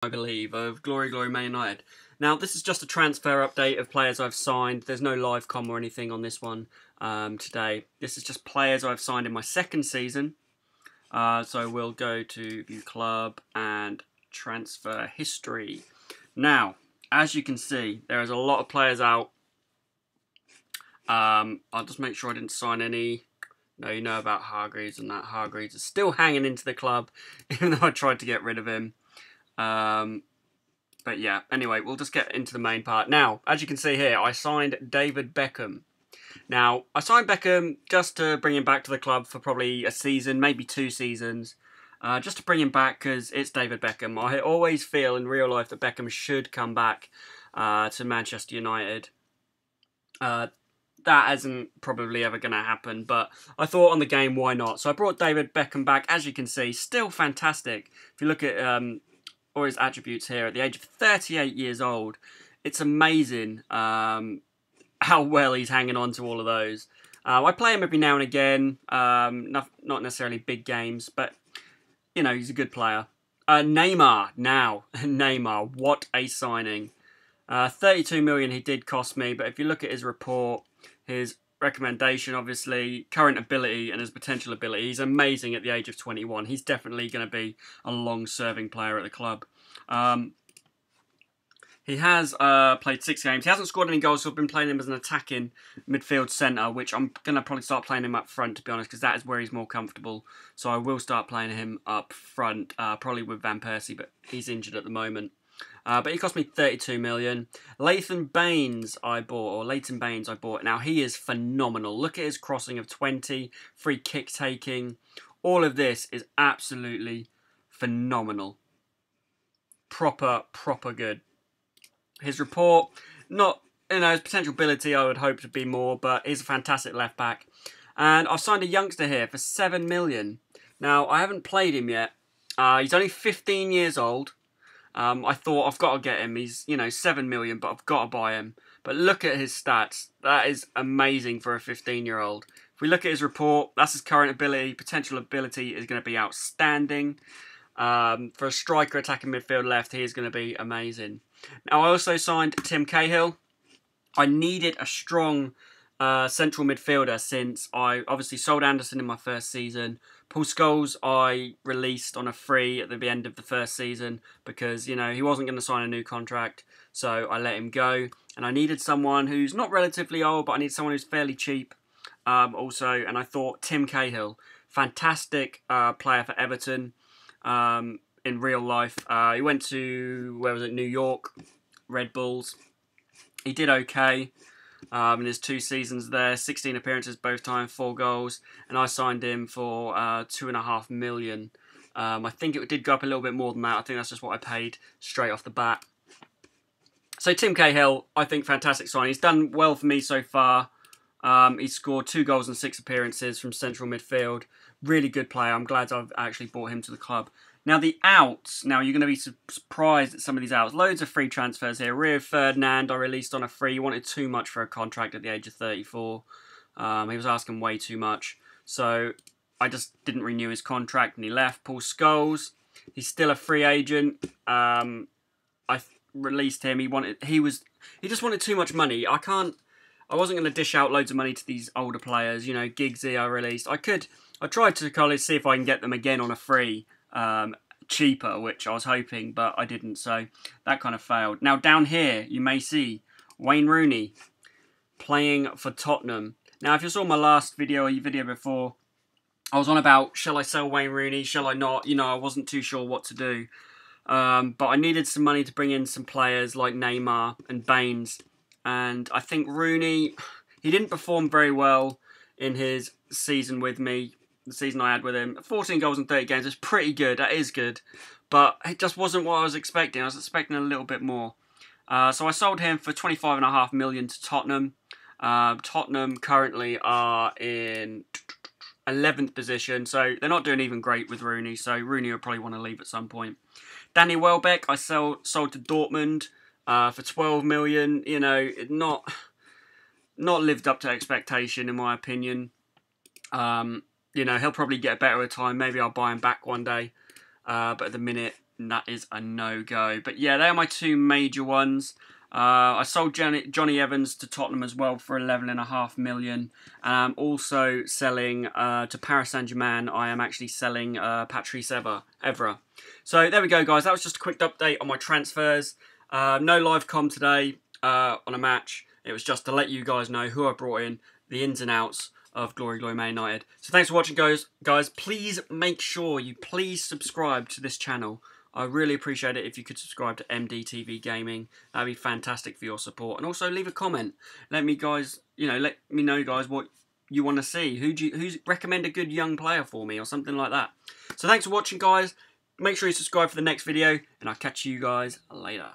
I believe, of Glory Man United. Now, this is just a transfer update of players I've signed. There's no live com or anything on this one today. This is just players I've signed in my second season. So we'll go to View Club and Transfer History. Now, as you can see, there is a lot of players out. I'll just make sure I didn't sign any. No, you know about Hargreaves and that. Hargreaves is still hanging into the club, even though I tried to get rid of him. But yeah, anyway, we'll just get into the main part. Now, as you can see here, I signed David Beckham. Now, I signed Beckham just to bring him back to the club for probably a season, maybe 2 seasons. Just to bring him back because it's David Beckham. I always feel in real life that Beckham should come back to Manchester United. That isn't probably ever going to happen, but I thought on the game, why not? So I brought David Beckham back. As you can see, still fantastic. If you look at all his attributes here, at the age of 38 years old, it's amazing how well he's hanging on to all of those. I play him every now and again, not necessarily big games, but, you know, he's a good player. Neymar, now. Neymar, what a signing. 32 million he did cost me, but if you look at his report, his recommendation, obviously, current ability and his potential ability, he's amazing at the age of 21. He's definitely going to be a long-serving player at the club. He has played 6 games. He hasn't scored any goals, so I've been playing him as an attacking midfield centre, which I'm going to probably start playing him up front, to be honest, because that is where he's more comfortable. So I will start playing him up front, probably with Van Persie, but he's injured at the moment. But he cost me 32 million. Leighton Baines I bought. Now, he is phenomenal. Look at his crossing of 20, free kick taking. All of this is absolutely phenomenal. Proper good. His report, not, his potential ability I would hope to be more, but he's a fantastic left back. And I've signed a youngster here for 7 million. Now, I haven't played him yet. He's only 15 years old. I thought, I've got to get him. He's, 7 million, but I've got to buy him. But look at his stats. That is amazing for a 15-year-old. If we look at his report, that's his current ability. Potential ability is going to be outstanding. For a striker attacking midfield left, he is going to be amazing. Now, I also signed Tim Cahill. I needed a strong central midfielder since I obviously sold Anderson in my first season. Paul Scholes I released on a free at the end of the first season because, he wasn't going to sign a new contract. So I let him go. And I needed someone who's not relatively old, but I need someone who's fairly cheap also. And I thought Tim Cahill, fantastic player for Everton in real life. He went to, New York, Red Bulls. He did okay. In his 2 seasons there, 16 appearances both times, 4 goals, and I signed him for 2.5 million. I think it did go up a little bit more than that. I think that's just what I paid straight off the bat. So Tim Cahill, I think fantastic signing. He's done well for me so far. He's scored 2 goals and 6 appearances from central midfield. Really good player. I'm glad I've actually brought him to the club. Now, the outs. Now, you're going to be surprised at some of these outs. Loads of free transfers here. Rio Ferdinand, I released on a free. He wanted too much for a contract at the age of 34. He was asking way too much. So, I just didn't renew his contract and he left. Paul Scholes, he's still a free agent. I released him. He just wanted too much money. I wasn't going to dish out loads of money to these older players. Giggsy I released. I tried to see if I can get them again on a free. Cheaper, which I was hoping, but I didn't, so that kind of failed. Now, down here, you may see Wayne Rooney playing for Tottenham. Now, if you saw my last video or your video before, I was on about, shall I sell Wayne Rooney, shall I not? I wasn't too sure what to do. But I needed some money to bring in some players like Neymar and Baines. And I think Rooney, he didn't perform very well in his season with me. The season I had with him, 14 goals in 30 games is pretty good. That is good, but it just wasn't what I was expecting. I was expecting a little bit more. So I sold him for 25.5 million to Tottenham. Tottenham currently are in 11th position, so they're not doing even great with Rooney. So Rooney will probably want to leave at some point. Danny Welbeck, I sold to Dortmund for 12 million. Not lived up to expectation in my opinion. He'll probably get better with time. Maybe I'll buy him back one day. But at the minute, that is a no-go. But yeah, they are my two major ones. I sold Johnny Evans to Tottenham as well for 11.5 million. And I'm also selling to Paris Saint-Germain. I am actually selling Patrice Evra. So there we go, guys. That was just a quick update on my transfers. No live com today on a match. It was just to let you guys know who I brought in, the ins and outs of Glory Man United. So thanks for watching, guys. Please make sure you subscribe to this channel. I really appreciate it if you could subscribe to MDTV Gaming. That'd be fantastic for your support. And also leave a comment. Let me know, guys, what you want to see. Who's recommend a good young player for me or something like that. So thanks for watching, guys. Make sure you subscribe for the next video, and I'll catch you guys later.